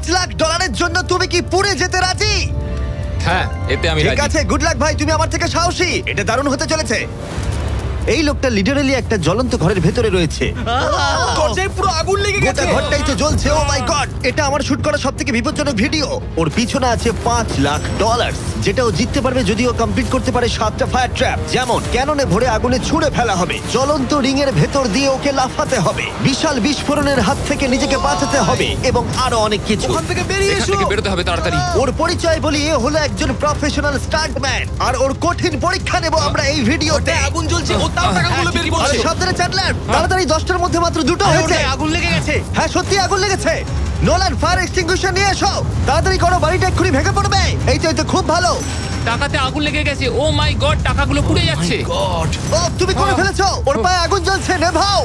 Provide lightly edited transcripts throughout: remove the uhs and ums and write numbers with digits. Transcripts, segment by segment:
$5 লাখ জন্য তুমি কি পুড়ে যেতে রাজি? হ্যাঁ, এতে আমি ঠিক রাজি। আছে, গুড লাক ভাই, তুমি আমার থেকে সাহসী। এটা দারুণ হতে চলেছে। এই লোকটা লিটারালি একটা জ্বলন্ত ঘরের ভেতরে রয়েছে। দরজায় পুরো আগুন লেগে গোটা গেছে। ঘরটাই তো জ্বলছে। ও মাই গড, এটা আমার শুট করা সবথেকে বিপজ্জনক ভিডিও। ওর পিছনে আছে $5 লাখ, যেটা ও জিততে পারবে যদি ও কমপ্লিট করতে পারে 7টা ফায়ার ট্র্যাপ। যেমন ক্যাননে ভরে আগুনে ছুঁড়ে ফেলা হবে, জ্বলন্ত রিং এর ভেতর দিয়ে ওকে লাফাতে হবে, বিশাল বিস্ফোরণের হাত থেকে নিজেকে বাঁচাতে হবে এবং আরো অনেক কিছু। ওখান থেকে বেরিয়ে এখান এসো। থেকে বেরোতে হবে তাড়াতাড়ি। ওর পরিচয় বলি, এ হলো একজন প্রফেশনাল স্টান্টম্যান, আর ওর কঠিন পরীক্ষা নেব আমরা এই ভিডিওতে। ওটায় আগুন জ্বলছে, ও তাও টাকাগুলো বের আরে করছে। সাবধানে চ্যান্ডলার, তাড়াতাড়ি 10টার মধ্যে মাত্র 2টো আরে হয়েছে। ওটায় আগুন লেগে গেছে। হ্যাঁ সত্যি আগুন লেগেছে। নোলান, ফায়ার এক্সটিংগুইশার নিয়ে এসো, তাড়াতাড়ি করো, বাড়িটা এক্ষুনি ভেঙে পড়বে। এই তো খুব ভালো। টাকাতে আগুন লেগে গেছে। ও মাই গড, টাকাগুলো পুড়ে যাচ্ছে। গড। ও তুমি করে ফেলেছো, ওর পায়ে আগুন জ্বলছে, নেভাও।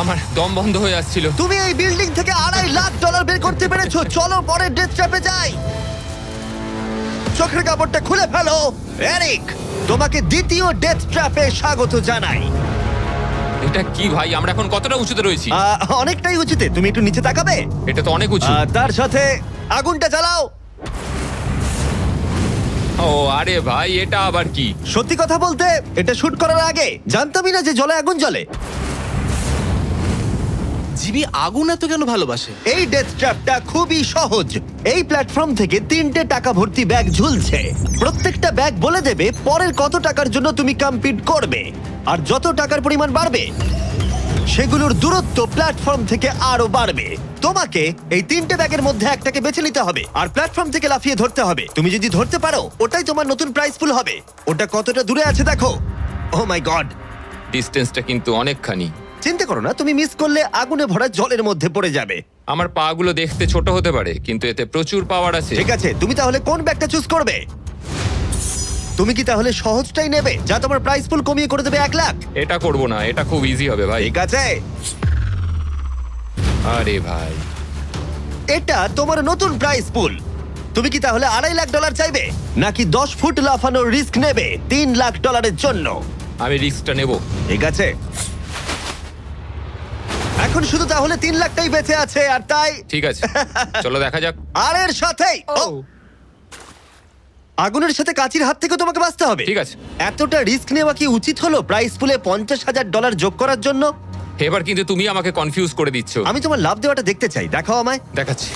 আমার দম বন্ধ হয়ে আসছিল। তুমি এই বিল্ডিং থেকে $2.5 লাখ বের করতে পেরেছো। চলো পরের ডেথ ট্র্যাপে যাই। চোখের কাপড়টা খুলে ফেলো। এরিক, তোমাকে দ্বিতীয় ডেথ ট্র্যাপে স্বাগত জানাই। এটা কি ভাই, আমরা এখন কতটা উঁচুতে রয়েছি? অনেকটাই উচিত, তুমি একটু নিচে তাকাবে। এটা তো অনেক উঁচু। তার সাথে আগুনটা জ্বালাও। ও আরে ভাই, এটা আবার কি? সত্যি কথা বলতে, এটা শুট করার আগে জানতামই না যে জলে আগুন জ্বলে। জিবি আগুন এত কেন ভালোবাসে? এই ডেথ ট্র্যাপটা খুবই সহজ। এই প্ল্যাটফর্ম থেকে 3টে টাকা ভর্তি ব্যাগ ঝুলছে। প্রত্যেকটা ব্যাগ বলে দেবে পরের কত টাকার জন্য তুমি কম্পিট করবে, আর যত টাকার পরিমাণ বাড়বে সেগুলোর দূরত্ব প্ল্যাটফর্ম থেকে আরো বাড়বে। তোমাকে এই 3টে ব্যাগের মধ্যে একটাকে বেছে নিতে হবে আর প্ল্যাটফর্ম থেকে লাফিয়ে ধরতে হবে। তুমি যদি ধরতে পারো, ওটাই তোমার নতুন প্রাইস পুল হবে। ওটা কতটা দূরে আছে দেখো। ও মাই গড, ডিস্টেন্সটা কিন্তু অনেকখানি। চিন্তা করো না, তুমি মিস করলে আগুনে ভরা জলের মধ্যে পড়ে যাবে। আমার পা গুলো দেখতে ছোট হতে পারে, কিন্তু এতে প্রচুর পাওয়ার আছে। ঠিক আছে, তুমি তাহলে কোন ব্যাগটা চুজ করবে? তুমি কি তাহলে সহজটাই নেবে, যা তোমার প্রাইস পুল কমিয়ে করে দেবে 1 লাখ? এটা করব না, এটা খুব ইজি হবে ভাই। ঠিক আছে, আরে ভাই, এটা তোমার নতুন প্রাইস পুল। তুমি কি তাহলে $2.5 লাখ চাইবে, নাকি 10 ফুট লাফানোর রিস্ক নেবে $3 লাখ জন্য? আমি রিস্কটা নেব। ঠিক আছে, এখন শুধু তাহলে 3 লাখটাই বেঁচে আছে, আর তাই ঠিক আছে, চলো দেখা যাক। আর এর সাথেই আগুনের সাথে কাচির হাত থেকে তোমাকে বাঁচতে হবে। ঠিক আছে। এতটা রিস্ক নেওয়া কি উচিত হলো প্রাইস পুলে $50,000 যোগ করার জন্য? এবার কিন্তু তুমি আমাকে কনফিউজ করে দিচ্ছ। আমি তোমার লাভ দেওয়াটা দেখতে চাই, দেখাও আমায়। দেখাচ্ছি।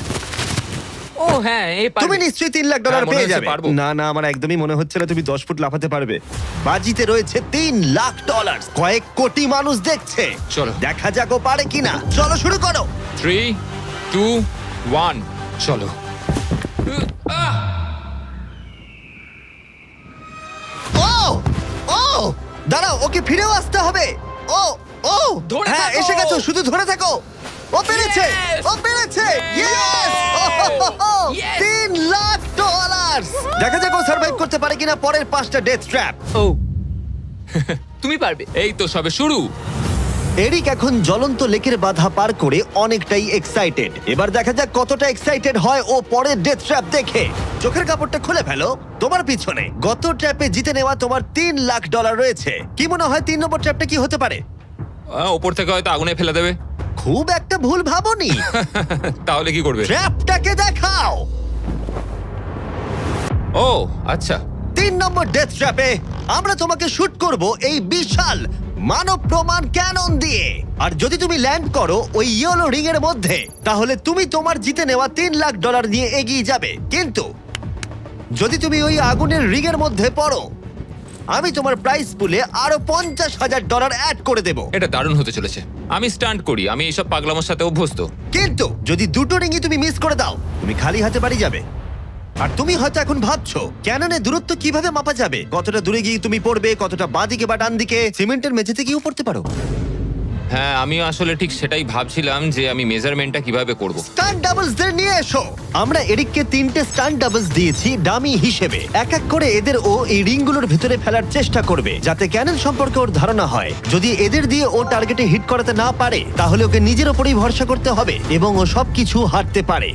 ও হ্যাঁ, এই তুমি পারবে। নিশ্চয়ই $3 লাখ হ্যাঁ, মনে পেয়ে হচ্ছে যাবে। পারবো। না না, আমার একদমই মনে হচ্ছে না তুমি 10 ফুট লাফাতে পারবে। বাজিতে রয়েছে $3 লাখ, কয়েক কোটি মানুষ দেখছে। চলো। দেখা যাক ও পারে কিনা। চলো শুরু করো। 3, 2, 1, চলো। ও ও দাঁড়াও, ওকে ফিরেও আসতে হবে। ও ও ধরে হ্যাঁ, থাকো। এসে গেছো, শুধু ধরে থাকো। ও পেরেছে, Yes! ও পেরেছে। ইয়েস! Yes! $3 লাখ। দেখা যাক ও সার্ভাইভ করতে পারে কিনা পরের 5টা ডেথ ট্র্যাপ। ও তুমি পারবে। এই তো সবে শুরু। এরিক এখন জ্বলন্ত লেকের বাধা পার করে অনেকটাই এক্সাইটেড। এবার দেখা যাক কতটা এক্সাইটেড হয় ও পরের ডেথ ট্র্যাপ দেখে। চোখের কাপড়টা খুলে ফেলো। তোমার পিছনে গত ট্র্যাপে জিতে নেওয়া তোমার $3 লাখ রয়েছে। কি মনে হয় 3 নম্বর ট্র্যাপটা কি হতে পারে? ওপর থেকে হয়তো আগুনে ফেলে দেবে। খুব একটা ভুল ভাবনি। তাহলে কি করবে? ট্র্যাপটাকে দেখাও। ও আচ্ছা। 3 নম্বর ডেথ ট্র্যাপে আমরা তোমাকে শুট করব এই বিশাল মানব প্রমাণ ক্যানন দিয়ে। আর যদি তুমি ল্যান্ড করো ওই ইয়েলো রিং এর মধ্যে, তাহলে তুমি তোমার জিতে নেওয়া $3 লাখ নিয়ে এগিয়ে যাবে। কিন্তু যদি তুমি ওই আগুনের রিং এর মধ্যে পড়ো, আমি তোমার প্রাইস পুলে আরো $50,000 অ্যাড করে দেব। এটা দারুণ হতে চলেছে। আমি স্টান্ট করি, আমি এইসব পাগলামোর সাথে অভ্যস্ত। কিন্তু যদি 2টো রিংই তুমি মিস করে দাও, তুমি খালি হাতে বাড়ি যাবে। আর তুমি হয়তো এখন ভাবছো, ক্যাননের দূরত্ব কিভাবে মাপা যাবে? কতটা দূরে গিয়ে তুমি পড়বে, কতটা বাঁদিকে বা ডান দিকে? সিমেন্টের মেঝেতে গিয়েও পড়তে পারো। হ্যাঁ, আমি আসলে ঠিক সেটাই ভাবছিলাম যে আমি মেজারমেন্টটা কিভাবে করব। স্টান্ট ডাবলসদের নিয়ে এসো। আমরা এরিককে 3টে স্টান্ট ডাবলস দিয়েছি ডামি হিসেবে। এক এক করে এদের ও এই রিংগুলোর ভেতরে ফেলার চেষ্টা করবে, যাতে ক্যানন সম্পর্কে ওর ধারণা হয়। যদি এদের দিয়ে ও টার্গেটে হিট করাতে না পারে, তাহলে ওকে নিজের ওপরেই ভরসা করতে হবে এবং ও সবকিছু হারতে পারে।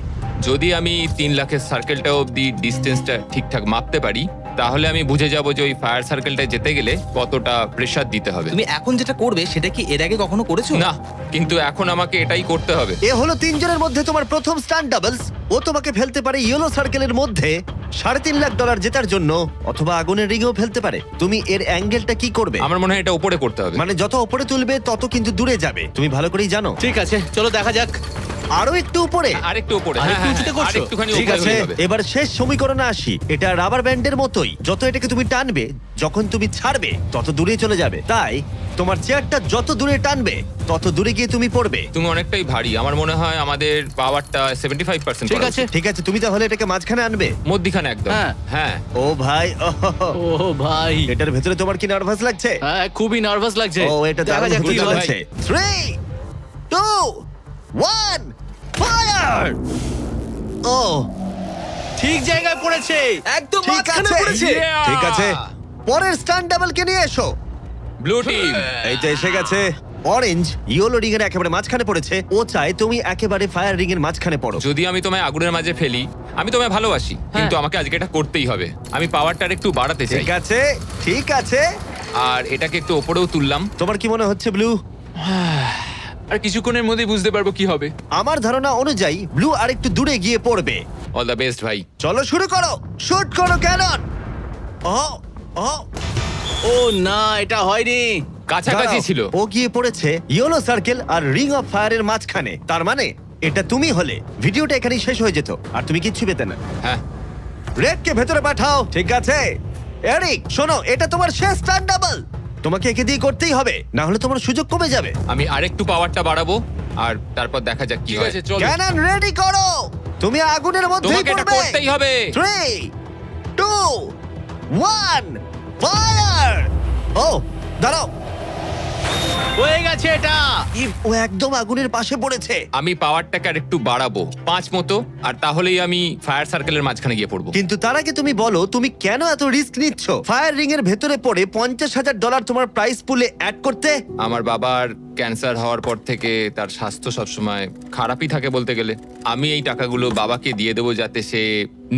যদি আমি 3 লাখের সার্কেলটা অবধি ডিস্টেন্সটা ঠিকঠাক মাপতে পারি, তাহলে আমি বুঝে যাব যে ওই ফায়ার সার্কেলটা যেতে গেলে কতটা প্রেসার দিতে হবে। তুমি এখন যেটা করবে সেটা কি এর আগে কখনো করেছো? না, কিন্তু এখন আমাকে এটাই করতে হবে। এ হলো তিনজনের মধ্যে তোমার প্রথম স্টান্ট ডাবলস। ও তোমাকে ফেলতে পারে ইয়েলো সার্কেলের মধ্যে $3.5 লাখ জেতার জন্য, অথবা আগুনের রিংও ফেলতে পারে। তুমি এর অ্যাঙ্গেলটা কি করবে? আমার মনে হয় এটা উপরে করতে হবে। মানে যত উপরে তুলবে তত কিন্তু দূরে যাবে, তুমি ভালো করেই জানো। ঠিক আছে, চলো দেখা যাক। আরো একটু উপরে। আরেকটু উপরে। আরেকটু হ্যাঁ, উঁচুতে করছো? আরেকটুখানি ঠিক উপরে আছে, হলে হবে। এবার শেষ সমীকরণে আসি। এটা রাবার ব্যান্ডের মতোই, যত এটাকে তুমি টানবে, যখন তুমি ছাড়বে তত দূরে চলে যাবে। তাই তোমার চেয়ারটা যত দূরে টানবে তত দূরে গিয়ে তুমি পড়বে। তুমি অনেকটাই ভারী, আমার মনে হয় আমাদের পাওয়ারটা 75%। ঠিক আছে। ঠিক আছে, তুমি তাহলে এটাকে মাঝখানে আনবে। মধ্যিখানে একদম। হ্যাঁ। হ্যাঁ। ও ভাই, ও ভাই, এটার ভেতরে তোমার কি নার্ভাস লাগছে? হ্যাঁ খুবই নার্ভাস লাগছে। ও, এটা দেখা দারুণ যাক হতে কি হয়। চলেছে। 3, 2, 1, ফায়ার! ও, ঠিক জায়গায় পড়েছে, একদম ঠিক মাঝখানে আছে। পড়েছে। Yeah! ঠিক আছে, পরের স্টান্ট ডাবলকে নিয়ে এসো। Blue team. এই তো এসে গেছে। অরেঞ্জ ইয়েলো রিং এর একেবারে মাঝখানে পড়েছে। ও চায় তুমি একেবারে ফায়ার রিং এর মাঝখানে পড়ো। যদি আমি তোমায় আগুনের মাঝে ফেলি, আমি তোমায় ভালোবাসি, কিন্তু আমাকে আজকে এটা করতেই হবে। আমি পাওয়ারটা একটু বাড়াতে চাই, ঠিক আছে, ঠিক আছে। আর এটাকে একটু ওপরেও তুললাম। তোমার কি মনে হচ্ছে ব্লু? আর কিছুক্ষণের মধ্যেই বুঝতে পারবো কি হবে। আমার ধারণা অনুযায়ী ব্লু আরেকটু দূরে গিয়ে পড়বে। অল দ্য বেস্ট ভাই। চলো শুরু করো, শুট করো ক্যানন। ও, ও, ও না, এটা হয়নি। কাছাকাছি দাঁড়াও। ছিল। ও গিয়ে পড়েছে ইয়েলো সার্কেল আর রিং অফ ফায়ারের মাঝখানে। তার মানে এটা তুমি হলে ভিডিওটা এখানেই শেষ হয়ে যেত আর তুমি কিচ্ছু পেতে না। হ্যাঁ। রেড কে ভেতরে পাঠাও। ঠিক আছে এরিক, শোনো, এটা তোমার শেষ স্টার ডাবল। তোমাকে একে দিয়ে করতেই হবে, না হলে তোমার সুযোগ কমে যাবে। আমি আরেকটু পাওয়ারটা বাড়াবো, আর তারপর দেখা যাক কি ঠিক হয়। আছে, চলো। ক্যানন রেডি করো, তুমি আগুনের মধ্যেই তোমাকে এটা পড়বে। করতেই হবে। 3, 2, 1, ফায়ার! ও, দাঁড়াও, হয়ে গেছে এটা। ও একদম আগুনের পাশে পড়েছে। আমি পাওয়ারটাকে আর একটু বাড়াবো 5 মতো, আর তাহলেই আমি ফায়ার সার্কেলের মাঝখানে গিয়ে পড়বো। কিন্তু তার আগে তুমি বলো, তুমি কেন এত রিস্ক নিচ্ছ ফায়ার রিং এর ভেতরে পড়ে $50,000 তোমার প্রাইস পুলে অ্যাড করতে? আমার বাবার ক্যান্সার হওয়ার পর থেকে তার স্বাস্থ্য সবসময় খারাপই থাকে বলতে গেলে। আমি এই টাকাগুলো বাবাকে দিয়ে দেবো, যাতে সে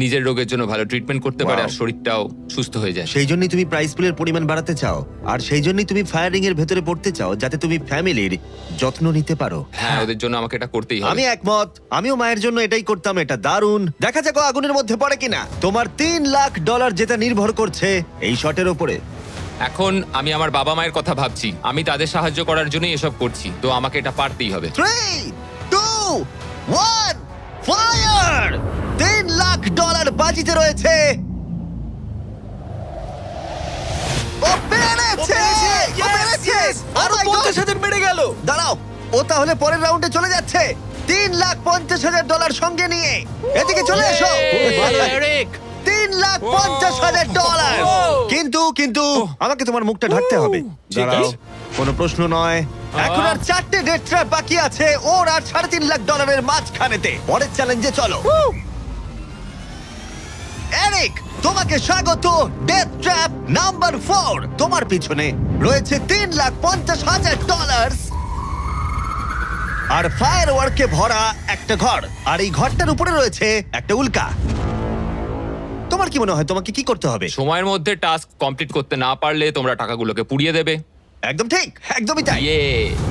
নিজের রোগের জন্য ভালো ট্রিটমেন্ট করতে পারে, Wow. আর শরীরটাও সুস্থ হয়ে যায়। সেই জন্যই তুমি প্রাইস পুলের পরিমাণ বাড়াতে চাও, আর সেই জন্যই তুমি ফায়ার রিং এর ভেতরে পড়তে চাও, যাতে তুমি ফ্যামিলির যত্ন নিতে পারো। হ্যাঁ, ওদের জন্য আমাকে এটা করতেই হবে। আমি একমত, আমিও মায়ের জন্য এটাই করতাম। এটা দারুণ। দেখা যাক ও আগুনের মধ্যে পড়ে কিনা। তোমার $3 লাখ যেটা নির্ভর করছে এই শটের উপরে। এখন আমি আমার বাবা মায়ের কথা ভাবছি, আমি তাদের সাহায্য করার জন্যই এসব করছি, তো আমাকে এটা পারতেই হবে। 3, 2, 1, ফায়ার! $3 লাখ বাজিতে রয়েছে। ও পেরেছে! ও পেরেছে! আরো Oh my God! 50,000 বেড়ে গেল। দাঁড়াও, ও তাহলে পরের রাউন্ডে চলে যাচ্ছে $3,50,000 সঙ্গে নিয়ে। এদিকে চলে এসো। ভালো, এরিক। $3,50,000। কিন্তু কিন্তু আমাকে তোমার মুখটা ঢাকতে হবে। ঠিক দাঁড়াও, আছে। কোনো প্রশ্ন নয়। এখন আর 4টে ডেথ ট্র্যাপ বাকি আছে, ওর আর $3.5 লাখ মাঝখানেতে। পরের চ্যালেঞ্জে চলো। এরিক, তোমাকে স্বাগত ডেথ ট্র্যাপ নাম্বার 4। তোমার পিছনে রয়েছে $3,50,000 আর ফায়ার ওয়ার্কে ভরা একটা ঘর, আর এই ঘরটার উপরে রয়েছে একটা উল্কা। তোমার কি মনে হয় তোমাকে কি করতে হবে? সময়ের মধ্যে টাস্ক কমপ্লিট করতে না পারলে তোমরা টাকাগুলোকে পুড়িয়ে দেবে। একদম ঠিক, একদমই তাই। ইয়ে।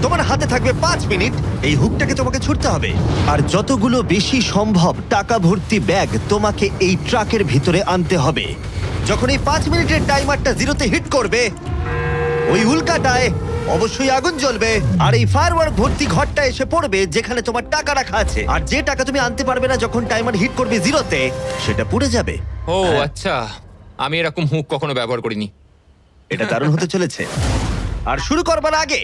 তোমার হাতে থাকবে 5 মিনিট, এই হুকটাকে তোমাকে ছুটতে হবে, আর যতগুলো বেশি সম্ভব টাকা ভর্তি ব্যাগ তোমাকে এই ট্রাকের ভিতরে আনতে হবে। যখন এই 5 মিনিটের টাইমারটা জিরোতে হিট করবে, ওই উল্কাটায় অবশ্যই আগুন জ্বলবে, আর এই ফায়ারওয়ার্ক ভর্তি ঘরটা এসে পড়বে যেখানে তোমার টাকা রাখা আছে। আর যে টাকা তুমি আনতে পারবে না যখন টাইমার হিট করবে জিরোতে, সেটা পুড়ে যাবে। ও আচ্ছা, আমি এরকম হুক কখনো ব্যবহার করিনি। এটা দারুণ হতে চলেছে। আর শুরু করবার আগে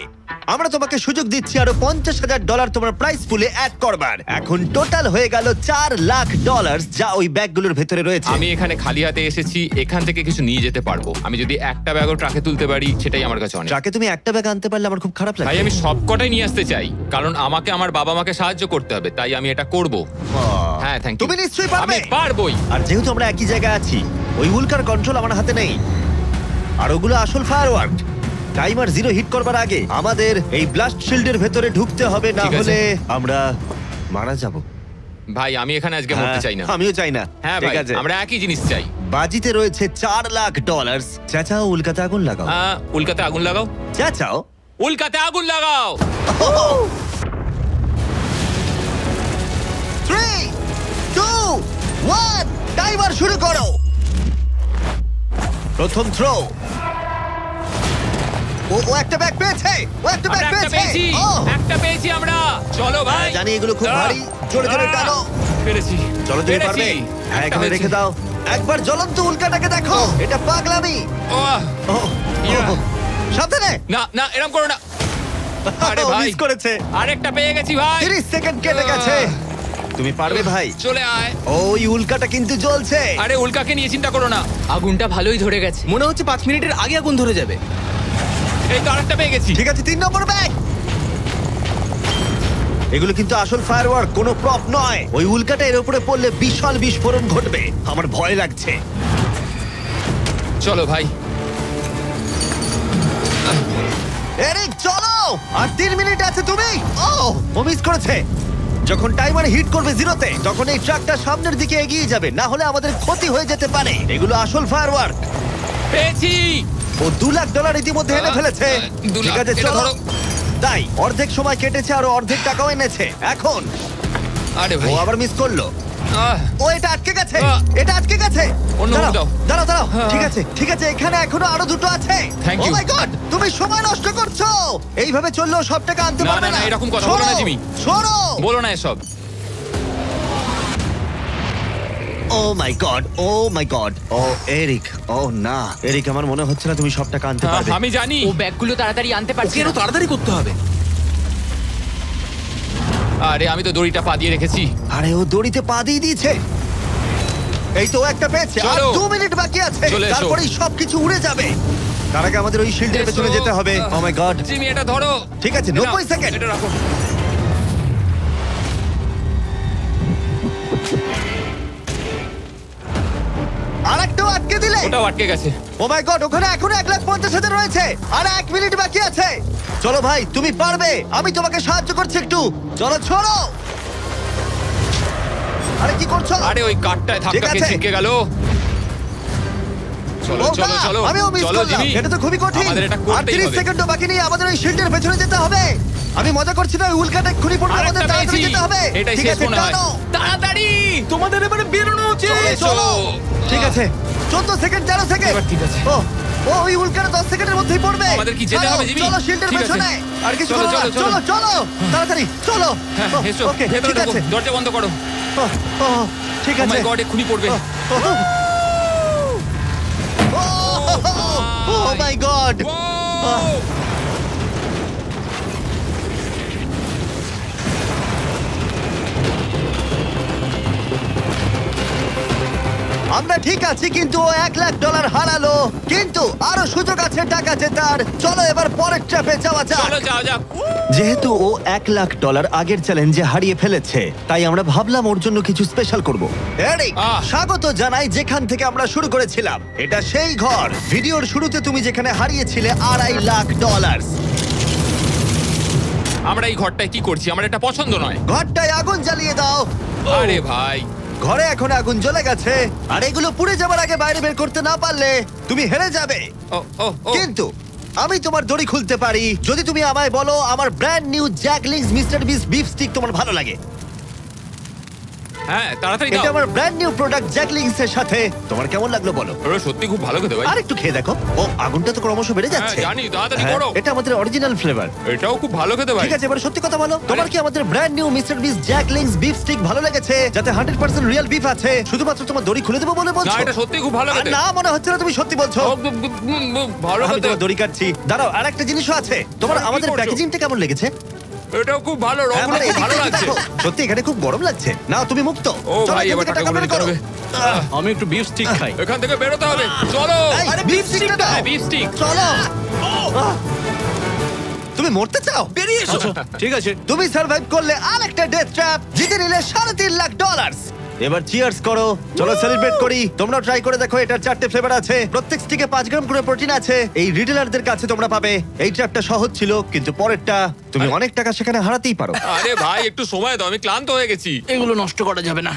আমরা তোমাকে সুযোগ দিচ্ছি আরো $50,000 তোমার প্রাইস পুলে অ্যাড করবার। এখন টোটাল হয়ে গেল $4,00,000, যা ওই ব্যাগগুলোর ভেতরে রয়েছে। আমি এখানে খালি হাতে এসেছি, এখান থেকে কিছু নিয়ে যেতে পারবো। আমি যদি একটা ব্যাগও ট্রাকে তুলতে পারি, সেটাই আমার কাছে অনেক। ট্রাকে তুমি একটা ব্যাগ আনতে পারলে আমার খুব খারাপ ভাই, লাগে। আমি সবকটাই নিয়ে আসতে চাই, কারণ আমাকে আমার বাবা মাকে সাহায্য করতে হবে, তাই আমি এটা করব। হ্যাঁ, থ্যাংক ইউ। তুমি নিশ্চয়ই পারবে। আমি পারবোই। আর যেহেতু আমরা একই জায়গায় আছি, ওই উল্কার কন্ট্রোল আমার হাতে নেই, আর ওগুলো আসল ফায়ারওয়ার্ক। টাইমার জিরো হিট করবার আগে আমাদের এই ব্লাস্ট শিল্ডের ভেতরে ঢুকতে হবে, না ঠিক আছে। হলে আমরা মারা যাব। ভাই আমি এখানে আজকে মরতে চাই না। আমিও চাই না। হ্যাঁ ঠিক ভাই আছে, আমরা একই জিনিস চাই। বাজিতে রয়েছে $4 লাখ। চাচাও উল্কাতে আগুন লাগাও। উল্কাতে আগুন লাগাও, চাচাও। উল্কাতে আগুন লাগাও। 3, 2, 1, টাইমার শুরু করো। প্রথম থ্রো। ও একটা ব্যাগ পেয়েছে। ও একটা ব্যাগ আমরা একটা পেয়েছে। পেয়েছি, ও, একটা পেয়েছি আমরা। চলো ভাই। জানি এগুলো খুব ভারী। জোরে জোরে টানো। পেরেছি। চলো তুমি পেরেছি। পারবে। হ্যাঁ, একটা এখানে হয়েছে। রেখে দাও। একবার জ্বলন্ত উল্কাটাকে দেখো। এটা পাগলামি। ওহ, ও, ইয়া। সাবধানে। না না এরকম করো না। আরে ও, ভাই মিস করেছে। আরেকটা পেয়ে গেছি ভাই। 30 সেকেন্ড কেটে গেছে। তুমি পারবে ভাই। চলে আয়। ওই উল্কাটা কিন্তু জ্বলছে। আরে উল্কাকে নিয়ে চিন্তা করো না। আগুনটা ভালোই ধরে গেছে। মনে হচ্ছে 5 মিনিটের আগে আগুন ধরে যাবে। এই তো আরেকটা পেয়ে গেছি। ঠিক আছে, 3 নম্বর ব্যাগ। এগুলো কিন্তু আসল ফায়ারওয়ার্ক, কোনো প্রপ নয়। ওই উল্কাটা এর উপরে পড়লে বিশাল বিস্ফোরণ ঘটবে। আমার ভয় লাগছে। চলো ভাই। এরিক চলো। আর 3 মিনিট আছে। তুমি ও মিস করেছে। যখন টাইমার হিট করবে 0-তে তখন এই ট্রাকটা সামনের দিকে এগিয়ে যাবে, না হলে আমাদের ক্ষতি হয়ে যেতে পারে। এগুলো আসল ফায়ারওয়ার্ক। পেয়েছি। ও $2 লাখ ইতিমধ্যে এনে ফেলেছে। 2 ঠিক লাখ, আছে এটা চলো। ধরো। তাই অর্ধেক সময় কেটেছে আর অর্ধেক টাকাও এনেছে। এখন আরে ও ভাই। আবার মিস করলো। ও এটা আটকে গেছে। আহ! এটা আটকে গেছে। অন্য দাঁড়াও, দাও। দাঁড়াও দাঁড়াও। হ্যাঁ। ঠিক আছে ঠিক আছে, এখানে এখনো আরো দুটো আছে। Thank ও you. মাই গড, তুমি সময় নষ্ট করছো। এইভাবে চললেও সব টাকা আনতে না, পারবে না, না। না, এরকম কথা বলো না, সরো, জিমি। সরো। বলো না এসব। ও মাই গড, ও মাই গড। ও এরিক, ও না এরিক, আমার মনে হচ্ছে না তুমি সব টাকা আনতে পারবে। আমি জানি। ও ব্যাগগুলো তাড়াতাড়ি আনতে পারছে ওকে না। আরো তাড়াতাড়ি করতে হবে। আরে আমি তো দড়িটা পা দিয়ে রেখেছি। আরে ও দড়িতে পা দিয়ে দিয়েছে। এই তো ও একটা পেয়েছে। আর চলো। 2 মিনিট বাকি আছে। চলে এসো। তারপরেই সবকিছু উড়ে যাবে। তার আগে আমাদের ওই শিল্ডের এসো। পেছনে যেতে হবে। ও মাই গড। জিমি এটা ধরো। ঠিক আছে, এটা 90 সেকেন্ড। এটা রাখো। আরেকটাও আটকে দিলে। ওটাও আটকে গেছে। ও মাই গড, ওখানে এখনো 1,50,000 রয়েছে। আর 1 মিনিট বাকি আছে। চলো ভাই, তুমি পারবে। আমি তোমাকে সাহায্য করছি একটু। চলো ছোড়ো। আরে কি করছো? আরে ওই কাঠটায় ঠিক ধাক্কা আছে। খেয়ে ছিটকে গেল। চলো ও চলো না, চলো। আমিও মিস চলো করলাম। জিমি। এটা তো খুবই কঠিন। আমাদের এটা আর করতেই 30 হবে। সেকেন্ডও বাকি নেই। আমাদের ওই শিল্ডের পেছনে যেতে হবে। আমি মজা করছি না, ওই উল্কাটা এক্ষুনি পড়বে। আরেকটা আমাদের তাড়াতাড়ি পেয়েছি। যেতে হবে। এটাই ঠিক শেষ আছে, মনে হয়। টানো। তাড়াতাড়ি। তোমাদের এবারে বেরোনো উচিত। চলো, এসো। চলো। ঠিক আছে, 14 সেকেন্ড, 13 সেকেন্ড। এবার ঠিক আছে। ও ও ওই উল্কাটা 10 সেকেন্ডের মধ্যেই পড়বে। আমাদের কি যেতে চলো, হবে, জিমি? চলো শিল্ডের ঠিক আছে। পেছনে। আর কিছু চলো, করো না। চলো, চলো চলো তাড়াতাড়ি চলো। হ্যাঁ ও, এসো। ওকে, ভেতরে ঠিক ঢোকো। আছে। দরজা বন্ধ করো। ও, ও, ঠিক ও আছে। মাই গড, এক্ষুনি পড়বে। ও মাই গড। ও! আমরা ঠিক আছি, কিন্তু ও $1 লাখ হারালো। কিন্তু আরো সুযোগ আছে টাকা জেতার। চলো এবার পরের ট্র্যাপে যাওয়া যাক। চলো যাও যাক। যেহেতু ও $1 লাখ আগের চ্যালেঞ্জে হারিয়ে ফেলেছে, তাই আমরা ভাবলাম ওর জন্য কিছু স্পেশাল করব। এরিক, আহ। স্বাগত জানাই যেখান থেকে আমরা শুরু করেছিলাম। এটা সেই ঘর, ভিডিওর শুরুতে তুমি যেখানে হারিয়েছিলে $2.5 লাখ। আমরা এই ঘরটায় কি করছি? আমার এটা পছন্দ নয়। ঘরটায় আগুন জ্বালিয়ে দাও। আরে ভাই। ঘরে এখন আগুন জ্বলে গেছে, আর এগুলো পুড়ে যাবার আগে বাইরে বের করতে না পারলে তুমি হেরে যাবে। ও ও ও। কিন্তু আমি তোমার দড়ি খুলতে পারি যদি তুমি আমায় বলো আমার ব্র্যান্ড নিউ জ্যাকলিংস মিস্টার বিস বিফ স্টিক তোমার ভালো লাগে। হ্যাঁ তাড়াতাড়ি এটা দাও। আমার ব্র্যান্ড নিউ প্রোডাক্ট জ্যাকলিংস এর সাথে। তোমার কেমন লাগলো বলো? ওরা সত্যি খুব ভালো খেতে ভাই। আর একটু খেয়ে দেখো। ও আগুনটা তো ক্রমশ বেড়ে হ্যাঁ যাচ্ছে। জানি, তাড়াতাড়ি হ্যাঁ, করো। এটা আমাদের অরিজিনাল ফ্লেভার। এটাও খুব ভালো খেতে ভাই। ঠিক আছে, এবার সত্যি কথা বলো, তোমার কি আমাদের ব্র্যান্ড নিউ মিস্টার বিস জ্যাকলিংস বিফ স্টিক ভালো লেগেছে, যাতে 100% রিয়েল বিফ আছে? শুধুমাত্র তোমার দড়ি খুলে দেবো বলে না বলছো? এটা সত্যি খুব ভালো আর খেতে। না, মনে হচ্ছে না তুমি সত্যি বলছো। ভালো আমি খেতে। তোমার দড়ি কাটছি। দাঁড়াও, আর একটা জিনিসও আছে। তোমার কি আমাদের করছো? প্যাকেজিংটা কেমন লেগেছে? এটাও খুব ভালো, হ্যাঁ, রংগুলো মানে খুব এদিক ভালো থেকে লাগছে। দেখো। সত্যি এখানে খুব গরম লাগছে। না, তুমি মুক্ত। ও চলো, ভাই, এখান এবার থেকে টাকা টাকা গুলো বের নিতে করো। হবে। আমি একটু বিফ স্টিক খাই। এখান থেকে বেরোতে হবে। চলো। এই, beef stick টা দাও। হ্যাঁ, beef stick। চলো। তুমি মরতে চাও? বেরিয়ে এসো। ঠিক আছে। তুমি সার্ভাইভ করলে আরেকটা ডেথ ট্র্যাপ, জিতে নিলে $3.5 লাখ। এবার চিয়ার্স করো, চলো সেলিব্রেট করি। তোমরা ট্রাই করে দেখো, এটার 4টে ফ্লেভার আছে, প্রত্যেক স্টিকে 5 গ্রাম করে প্রোটিন আছে। এই রিটেলারদের কাছে তোমরা পাবে। এই ট্র্যাপটা সহজ ছিল, কিন্তু পরেরটা তুমি অনেক টাকা সেখানে হারাতেই পারো। আরে ভাই একটু সময় দাও, আমি ক্লান্ত হয়ে গেছি। এগুলো নষ্ট করা যাবে না।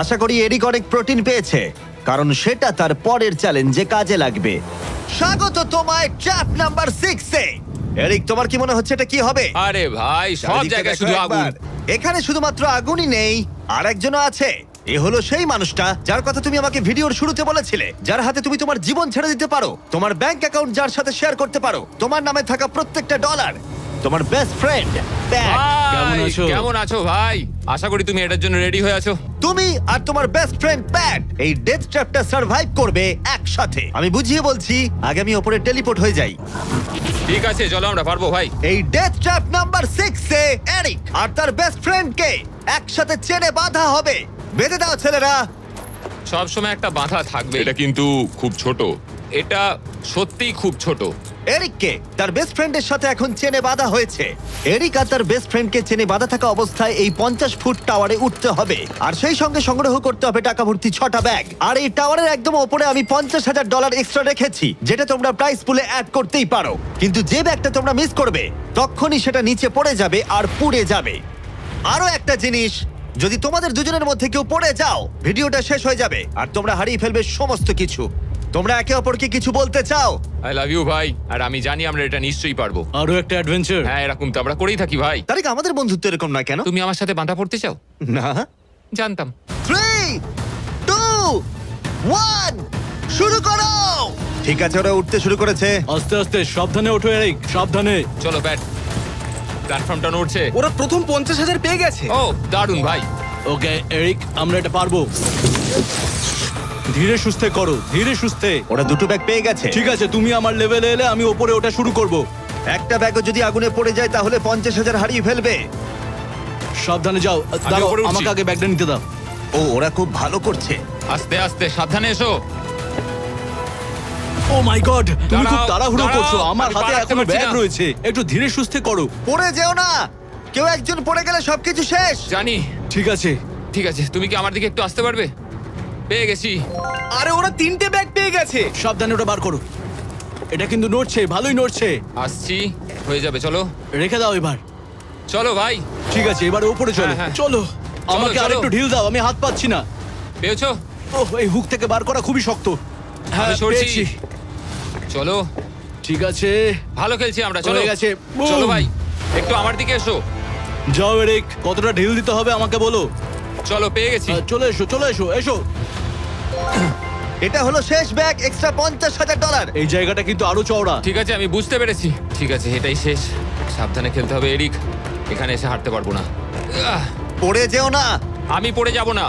আশা করি এরিক অনেক প্রোটিন পেয়েছে, কারণ সেটা তার পরের চ্যালেঞ্জে কাজে লাগবে। স্বাগত তোমায় ট্র্যাপ নাম্বার 6 এ। এরিক, তোমার কি মনে হচ্ছে এটা কি হবে? আরে ভাই সব চারিদিকে জায়গায় দেখো শুধু আগুন। একবার। এখানে শুধুমাত্র আগুনই নেই, আর একজনও আছে। এ হলো সেই মানুষটা যার কথা তুমি আমাকে ভিডিওর শুরুতে বলেছিলে, যার হাতে তুমি তোমার জীবন ছেড়ে দিতে পারো, তোমার ব্যাংক অ্যাকাউন্ট যার সাথে শেয়ার করতে পারো, তোমার নামে থাকা প্রত্যেকটা ডলার। তোমার বেস্ট ফ্রেন্ড প্যাট। কেমন ভাই, আছো? কেমন আছো ভাই? আশা করি তুমি এটার জন্য রেডি হয়ে আছো। তুমি আর তোমার বেস্ট ফ্রেন্ড প্যাট এই ডেথ ট্র্যাপটা সার্ভাইভ করবে একসাথে। আমি বুঝিয়ে বলছি, আগে আমি ওপরে টেলিপোর্ট হয়ে যাই। ঠিক আছে চলো, আমরা পারবো ভাই। এই ডেথ ট্র্যাপ নাম্বার 6 এ এরিক আর তার বেস্ট ফ্রেন্ডকে একসাথে চেনে বাঁধা হবে। বেঁধে দাও ছেলেরা। সব সময় একটা বাধা থাকবে। এটা কিন্তু খুব ছোট। এটা সত্যিই খুব ছোট। এরিককে তার বেস্ট ফ্রেন্ডের সাথে এখন চেনে বাঁধা হয়েছে। এরিক আর তার বেস্ট ফ্রেন্ডকে চেনে বাঁধা থাকা অবস্থায় এই 50 ফুট টাওয়ারে উঠতে হবে, আর সেই সঙ্গে সংগ্রহ করতে হবে টাকা ভর্তি 6টা ব্যাগ। আর এই টাওয়ারের একদম ওপরে আমি $50,000 এক্সট্রা রেখেছি, যেটা তোমরা প্রাইস পুলে অ্যাড করতেই পারো। কিন্তু যে ব্যাগটা তোমরা মিস করবে, তখনই সেটা নিচে পড়ে যাবে আর পুড়ে যাবে। আরো একটা জিনিস, যদি তোমাদের দুজনের মধ্যে কেউ পড়ে যাও, ভিডিওটা শেষ হয়ে যাবে আর তোমরা হারিয়ে ফেলবে সমস্ত কিছু। তোমরা একে অপরকে কিছু বলতে চাও? আই লাভ ইউ ভাই, আর আমি জানি আমরা এটা নিশ্চয়ই পারবো। আরো একটা অ্যাডভেঞ্চার। হ্যাঁ, এরকম তো আমরা করেই থাকি ভাই। তারিক, আমাদের বন্ধুত্ব এরকম নয় কেন? তুমি আমার সাথে বাঁধা পড়তে চাও? না। জানতাম। 3, 2, 1, শুরু করো। ঠিক আছে, ওরা উঠতে শুরু করেছে। আস্তে আস্তে, সাবধানে ওঠো এরিক, সাবধানে। চলো ব্যাট, প্ল্যাটফর্মটা নড়ছে। ওরা প্রথম 50,000 পেয়ে গেছে। ও দারুণ ভাই। ওকে এরিক, আমরা এটা পারবো। ধীরে সুস্থে করো, ধীরে সুস্থে। ওরা দুটো ব্যাগ পেয়ে গেছে। ঠিক আছে, তুমি আমার লেভেলে এলে আমি ওপরে ওটা শুরু করব। একটা ব্যাগও যদি আগুনে পড়ে যায় তাহলে 50,000 হারিয়ে ফেলবে। সাবধানে যাও। দাঁড়াও, উপরে উঠছি। আমাকে আগে ব্যাগটা নিতে দাও। ও, ওরা খুব ভালো করছে। আস্তে আস্তে, সাবধানে এসো। ও মাই গড, তুমি খুব দাঁড়াও, তাড়াহুড়ো দাঁড়াও, করছো। আমার আমি হাতে পা রাখতে এখনো পারছি ব্যাগ না। রয়েছে, একটু ধীরে সুস্থে করো। পড়ে যেও না, কেউ একজন পড়ে গেলে সবকিছু শেষ। জানি। ঠিক আছে। ঠিক আছে, তুমি কি আমার দিকে একটু আসতে পারবে? পেয়ে গেছি। আরে ওরা 3টে ব্যাগ পেয়ে গেছে। সাবধানে ওটা বার করো। এটা কিন্তু নড়ছে, ভালোই নড়ছে। আসছি, হয়ে যাবে। চলো রেখে দাও এবার। চলো ভাই। ঠিক আছে, এবার উপরে চলো। হ্যাঁ, হ্যাঁ। চলো, আমাকে চলো। আরেকটু ঢিল দাও, আমি হাত পাচ্ছি না। পেয়েছো? ওহ, এই হুক থেকে বার করা খুবই শক্ত। হ্যাঁ, আমি সরছি। পেয়েছি। চলো, ঠিক আছে, ভালো খেলছি আমরা। চলো হয়ে গেছে। বুম। চলো ভাই, একটু আমার দিকে এসো। যাও এরিক, কতটা ঢিল দিতে হবে আমাকে বলো। চলো, পেয়ে গেছি। চলে এসো, চলে এসো, এসো। এটা হলো শেষ ব্যাগ, এক্সট্রা $50,000। এই জায়গাটা কিন্তু আরো চওড়া। ঠিক আছে, আমি বুঝতে পেরেছি। ঠিক আছে, এটাই শেষ। সাবধানে খেলতে হবে এরিক, এখানে এসে হাঁটতে পারবো না। আহ, পড়ে যেও না। আমি পড়ে যাব না।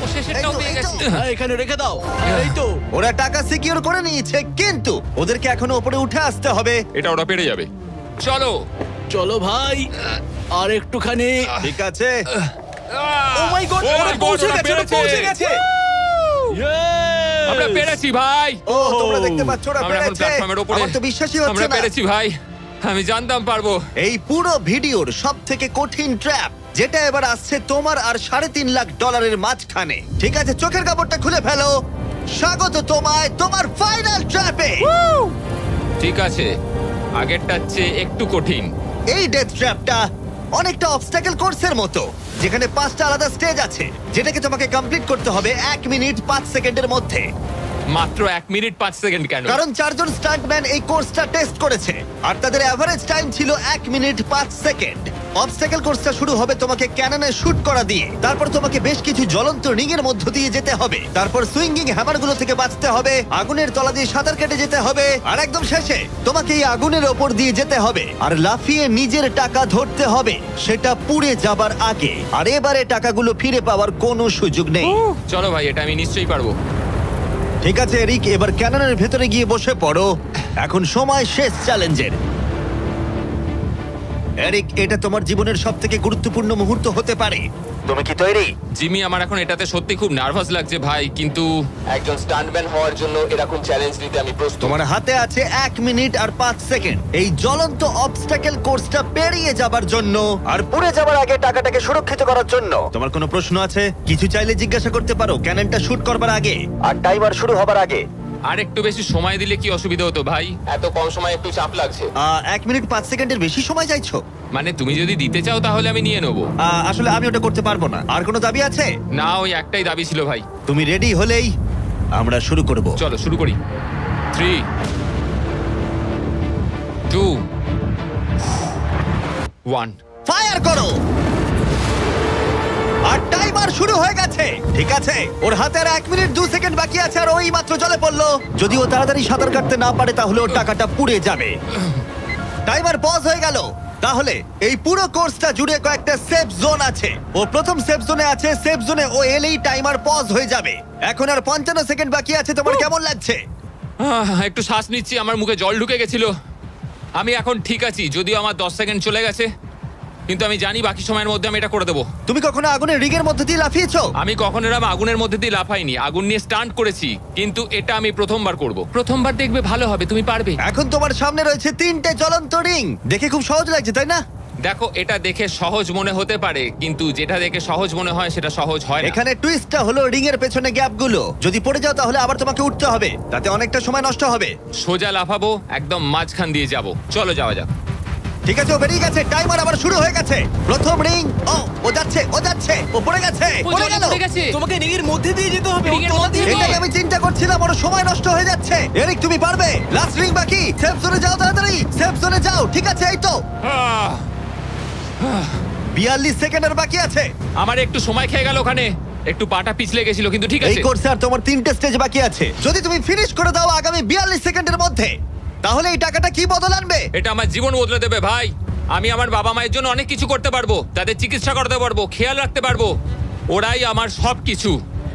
ও, শেষেরটাও পেয়ে এই তো, গেছি। হ্যাঁ, এখানে রেখে দাও। এই তো। ওরা টাকা সিকিউর করে নিয়েছে, কিন্তু ওদেরকে এখনো উপরে উঠে আসতে হবে। এটা ওরা পেরে যাবে। চলো। চলো ভাই, আর একটুখানি। ঠিক আছে, ও মাই গড, Oh ওরা my God, পৌঁছে ওরা গেছে, ওরা পেরেছে। পৌঁছে গেছে। Yes! আমরা পেরেছি ভাই। ও তোমরা দেখতে পাচ্ছ ওরা আমরা এখন পেরেছে। প্ল্যাটফর্মের উপরে। আমার তো বিশ্বাসই হচ্ছে আমরা না। পেরেছি ভাই, আমি জানতাম পারবো। এই পুরো ভিডিওর সবথেকে কঠিন ট্র্যাপ, যেটা এবার আসছে তোমার আর $3.5 লাখ মাঝখানে। ঠিক আছে, চোখের কাপড়টা খুলে ফেলো। স্বাগত তোমায় তোমার ফাইনাল ট্র্যাপে। ঠিক আছে, আগেরটার চেয়ে একটু কঠিন। এই ডেথ ট্র্যাপটা অনেকটা অবস্টাকেল কোর্সের মতো, যেখানে 5টা আলাদা স্টেজ আছে, যেটাকে তোমাকে কমপ্লিট করতে হবে 1 মিনিট 5 সেকেন্ডের মধ্যে। মাত্র 1 মিনিট 5 সেকেন্ড কেন? কারণ 4 জন স্টান্টম্যান এই কোর্সটা টেস্ট করেছে, আর তাদের এভারেজ টাইম ছিল 1 মিনিট 5 সেকেন্ড। অবস্টাকেল কোর্সটা শুরু হবে তোমাকে ক্যাননে শুট করা দিয়ে, তারপর তোমাকে বেশ কিছু জ্বলন্ত রিং এর মধ্য দিয়ে যেতে হবে, তারপর সুইঙ্গিং হ্যামারগুলো থেকে বাঁচতে হবে, আগুনের তলা দিয়ে সাঁতার কেটে যেতে হবে, আর একদম শেষে তোমাকে এই আগুনের ওপর দিয়ে যেতে হবে আর লাফিয়ে নিজের টাকা ধরতে হবে, সেটা পুড়ে যাবার আগে। আর এবারে টাকাগুলো ফিরে পাওয়ার কোনো সুযোগ নেই। চলো ভাই, এটা আমি নিশ্চয়ই পারবো। ঠিক আছে এরিক, এবার ক্যাননের ভেতরে গিয়ে বসে পড়ো। এখন সময় শেষ চ্যালেঞ্জের। এরিক, এটা তোমার জীবনের সবথেকে গুরুত্বপূর্ণ মুহূর্ত হতে পারে। তুমি কি তৈরি? জিমি, আমার এখন এটাতে সত্যি খুব নার্ভাস লাগছে ভাই, কিন্তু একজন স্টান্টম্যান হওয়ার জন্য এরকম চ্যালেঞ্জ নিতে আমি প্রস্তুত। তোমার হাতে আছে 1 মিনিট আর 5 সেকেন্ড এই জ্বলন্ত অবস্টাকেল কোর্সটা পেরিয়ে যাবার জন্য আর পড়ে যাবার আগে টাকাটাকে সুরক্ষিত করার জন্য। তোমার কোনো প্রশ্ন আছে? কিছু চাইলে জিজ্ঞাসা করতে পারো ক্যাননটা শুট করবার আগে আর টাইমার শুরু হবার আগে। আর একটু বেশি সময় দিলে কি অসুবিধা হতো ভাই? এত কম সময় একটু চাপ লাগছে। 1 মিনিট 5 সেকেন্ডের বেশি সময় চাইছো? মানে তুমি যদি দিতে চাও তাহলে আমি নিয়ে নেবো। আসলে আমি ওটা করতে পারবো না। আর কোনো দাবি আছে? না, ওই একটাই দাবি ছিল ভাই। তুমি রেডি হলেই আমরা শুরু করব। চলো শুরু করি। 3 2 1 ফায়ার করো! আর টাইমার শুরু হয়ে গেছে। ঠিক আছে, ওর হাতে আর 1 মিনিট 2 সেকেন্ড বাকি আছে আর ওই মাত্র জলে পড়লো। যদি ও তাড়াতাড়ি সাঁতার কাটতে না পারে তাহলে ওর টাকাটা পুড়ে যাবে। টাইমার পজ হয়ে গেল। তাহলে এই পুরো কোর্সটা জুড়ে কয়েকটা সেফ জোন আছে। ও প্রথম সেফ জোনে আছে। সেফ জোনে ও এলেই টাইমার পজ হয়ে যাবে। এখন আর 55 সেকেন্ড বাকি আছে। তোমার কেমন লাগছে? একটু শ্বাস নিচ্ছি, আমার মুখে জল ঢুকে গেছিল। আমি এখন ঠিক আছি, যদিও আমার 10 সেকেন্ড চলে গেছে, কিন্তু আমি জানি বাকি সময়ের মধ্যে আমি এটা করে দেবো। তুমি কখনো আগুনের রিগের মধ্যে দিয়ে লাফিয়েছো? আমি কখনো এরকম আগুনের মধ্যে দিয়ে লাফাইনি, আগুন নিয়ে স্টান্ট করেছি, কিন্তু এটা আমি প্রথমবার করব। প্রথমবার দেখবে ভালো হবে, তুমি পারবে। এখন তোমার সামনে রয়েছে 3টে জ্বলন্ত রিং। দেখে খুব সহজ লাগছে, তাই না? দেখো, এটা দেখে সহজ মনে হতে পারে, কিন্তু যেটা দেখে সহজ মনে হয় সেটা সহজ হয় না। এখানে টুইস্টটা হলো রিং এর পেছনে গ্যাপগুলো। যদি পড়ে যাও তাহলে আবার তোমাকে উঠতে হবে, তাতে অনেকটা সময় নষ্ট হবে। সোজা লাফাবো, একদম মাঝখান দিয়ে যাব। চলো যাওয়া যাক। ঠিক আছে, ও বেরিয়ে গেছে। টাইমার আবার শুরু হয়ে গেছে। প্রথম রিং। ও যাচ্ছে, ও পড়ে গেছে। পড়ে গেল। তোমাকে রিংয়ের মধ্যে দিয়ে যেতে হবে। রিংয়ের মধ্যে দিয়ে। এটাই আমি চিন্তা করছিলাম, ওর সময় নষ্ট হয়ে যাচ্ছে। এরিক, তুমি পারবে। লাস্ট রিং বাকি। সেফ জোনে যাও, তাড়াতাড়ি সেফ জোনে যাও। ঠিক আছে, এই তো আহ, 42 সেকেন্ড আর বাকি আছে। আমার একটু সময় খেয়ে গেল ওখানে, একটু পাটা পিছলে গেছিল, কিন্তু ঠিক এই আছে। কোর্সে আর তোমার 3টে স্টেজ বাকি আছে। যদি তুমি ফিনিশ করে দাও আগামী 42 সেকেন্ডের মধ্যে, তাহলে এই টাকাটা কি বদল আনবে? এটা আমার জীবন বদলে দেবে ভাই। আমি আমার বাবা মায়ের জন্য অনেক কিছু করতে পারবো, তাদের চিকিৎসা করতে পারবো, খেয়াল রাখতে পারবো। ওরাই আমার সব কিছু।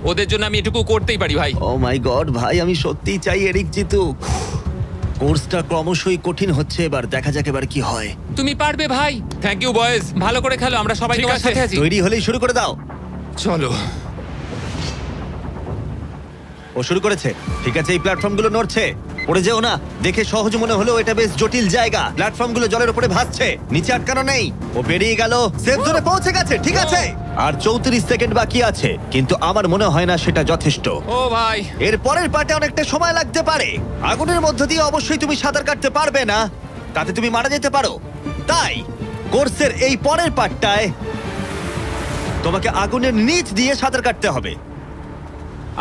ওদের জন্য আমি এটুকু করতেই পারি ভাই। ও মাই গড ভাই, আমি সত্যিই চাই এরিক জিতুক। কোর্সটা ক্রমশই কঠিন হচ্ছে। এবার দেখা যাক এবার কি হয়। তুমি পারবে ভাই। থ্যাংক ইউ বয়েজ, ভালো করে খেলো, আমরা সবাই ঠিক তোমার আছে। সাথে আছি। তৈরি হলেই শুরু করে দাও। চলো। ও শুরু করেছে। ঠিক আছে, এই প্ল্যাটফর্মগুলো নড়ছে। পড়ে যেও না। দেখে সহজ মনে হলেও এটা বেশ জটিল জায়গা। প্ল্যাটফর্মগুলো জলের উপরে ভাসছে, নিচে আটকানো নেই। ও বেরিয়ে গেল, সেফ জোনে পৌঁছে গেছে। ঠিক আছে, আর 34 সেকেন্ড বাকি আছে, কিন্তু আমার মনে হয় না সেটা যথেষ্ট। ও ভাই, এর পরের পার্টে অনেকটা সময় লাগতে পারে। আগুনের মধ্য দিয়ে অবশ্যই তুমি সাঁতার কাটতে পারবে না, তাতে তুমি মারা যেতে পারো। তাই কোর্সের এই পরের পার্টটায় তোমাকে আগুনের নিচ দিয়ে সাঁতার কাটতে হবে।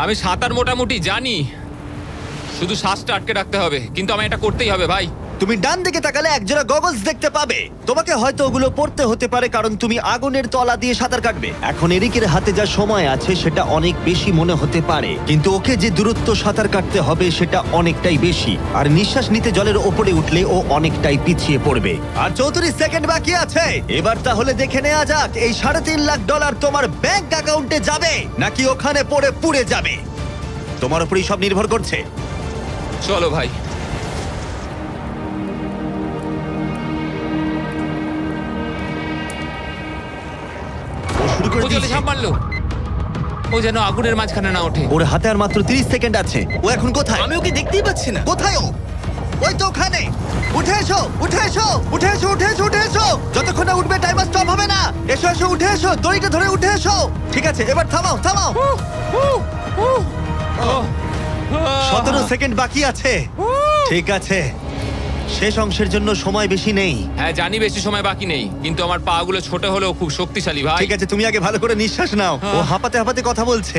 আমি সাঁতার মোটামুটি জানি, শুধু শ্বাসটা আটকে রাখতে হবে, কিন্তু আমি এটা করতেই হবে ভাই। তুমি ডান দিকে তাকালে একজোড়া গগলস দেখতে পাবে। তোমাকে হয়তো ওগুলো পড়তে হতে পারে, কারণ তুমি আগুনের তলা দিয়ে সাঁতার কাটবে। এখন এরিকের হাতে যা সময় আছে সেটা অনেক বেশি মনে হতে পারে, কিন্তু ওকে যে দূরত্ব সাঁতার কাটতে হবে সেটা অনেকটাই বেশি। আর নিঃশ্বাস নিতে জলের ওপরে উঠলে ও অনেকটাই পিছিয়ে পড়বে। আর 34 সেকেন্ড বাকি আছে। এবার তাহলে দেখে নেওয়া যাক এই $3.5 লাখ তোমার ব্যাংক অ্যাকাউন্টে যাবে নাকি ওখানে পড়ে পুড়ে যাবে। তোমার উপরই সব নির্ভর করছে। চলো ভাই। ও শুরু করে ও জলে দিয়েছে। ঝাঁপ মারলো। ও যেন আগুনের মাঝখানে না ওঠে। ওর হাতে আর মাত্র 30 সেকেন্ড আছে। ও এখন কোথায়? আমি ওকে দেখতেই পাচ্ছি না। কোথায় ও? ওই তো ওখানে। উঠে এসো, উঠে এসো, উঠে এসো, উঠে এসো, উঠে এসো। যতক্ষণ না উঠবে টাইমার স্টপ হবে না। এসো এসো, উঠে এসো, দড়িটা ধরে উঠে এসো। ঠিক আছে, এবার থামাও, থামাও। 17 সেকেন্ড বাকি আছে। ঠিক আছে, শেষ অংশের জন্য সময় বেশি নেই। হ্যাঁ জানি বেশি সময় বাকি নেই, কিন্তু আমার পা গুলো ছোট হলেও খুব শক্তিশালী ভাই। ঠিক আছে, তুমি আগে ভালো করে নিঃশ্বাস নাও। ও হাঁপাতে হাঁপাতে কথা বলছে।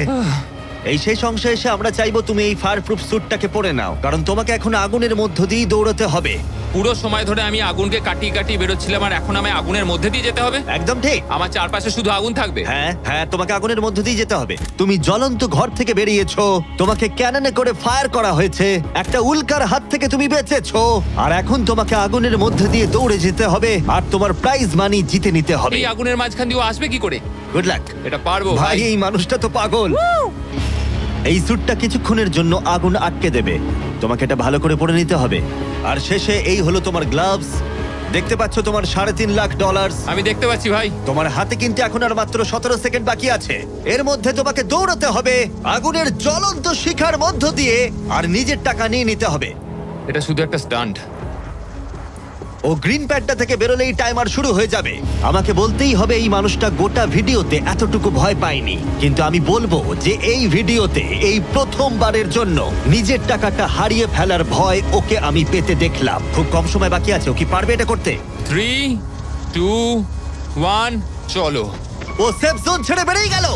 এই শেষ অংশে এসে আমরা চাইবো তুমি এই ফায়ার প্রুফ স্যুটটাকে পরে নাও, কারণ তোমাকে এখন আগুনের মধ্য দিয়ে দৌড়াতে হবে। পুরো সময় ধরে আমি আগুনকে কাটিয়ে কাটিয়ে বেরোচ্ছিলাম, আর এখন আমি আগুনের মধ্যে দিয়ে যেতে হবে। একদম ঠিক। আমার চারপাশে শুধু আগুন থাকবে। হ্যাঁ হ্যাঁ, তোমাকে আগুনের মধ্য দিয়ে যেতে হবে। তুমি জ্বলন্ত ঘর থেকে বেরিয়েছো, তোমাকে ক্যাননে করে ফায়ার করা হয়েছে, একটা উল্কার হাত থেকে তুমি বেঁচেছো, আর এখন তোমাকে আগুনের মধ্য দিয়ে দৌড়ে যেতে হবে আর তোমার প্রাইজ মানি জিতে নিতে হবে। এই আগুনের মাঝখান দিয়ে ও আসবে কি করে? Good luck. এটা পারবো ভাই, ভাই। এই মানুষটা তো পাগল। এই স্যুটটা কিছুক্ষণের জন্য আগুন আটকে দেবে, তোমাকে এটা ভালো করে পরে নিতে হবে। আর শেষে এই হলো তোমার গ্লাভস, দেখতে পাচ্ছ তোমার $3.5 লাখ। আমি দেখতে পাচ্ছি ভাই। তোমার হাতে কিন্তু এখন আর মাত্র 17 সেকেন্ড বাকি আছে। এর মধ্যে তোমাকে দৌড়াতে হবে আগুনের জ্বলন্ত শিখার মধ্য দিয়ে, আর নিজের টাকা নিয়ে নিতে হবে। এটা শুধু একটা স্টান্ট। ও গ্রিন প্যাডটা থেকে বেরোলেই টাইমার শুরু হয়ে যাবে। আমাকে বলতেই হবে এই মানুষটা গোটা ভিডিওতে এতটুকু ভয় পায়নি, কিন্তু আমি বলবো যে এই ভিডিওতে এই প্রথমবারের জন্য নিজের টাকাটা হারিয়ে ফেলার ভয় ওকে আমি পেতে দেখলাম। খুব কম সময় বাকি আছে, ও কি পারবে এটা করতে? 3, 2, 1, চলো। ও সেফ জোন ছেড়ে বেরিয়ে গেল।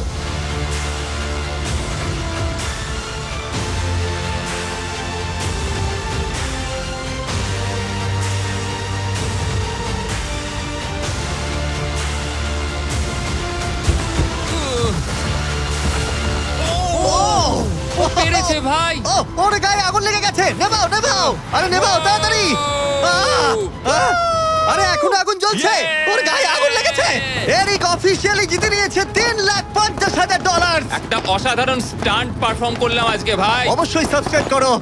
পেরেছে ভাই। ও ওর গায়ে আগুন লেগে গেছে। নেভাও নেভাও, আরে নেভাও তাড়াতাড়ি। আহ! আহ! আরে এখনো আগুন জ্বলছে, ওর গায়ে আগুন লেগেছে। এরিক অফিশিয়ালি জিতে নিয়েছে $3,50,000। একটা অসাধারণ স্টান্ট পারফর্ম করলাম আজকে ভাই। অবশ্যই সাবস্ক্রাইব করো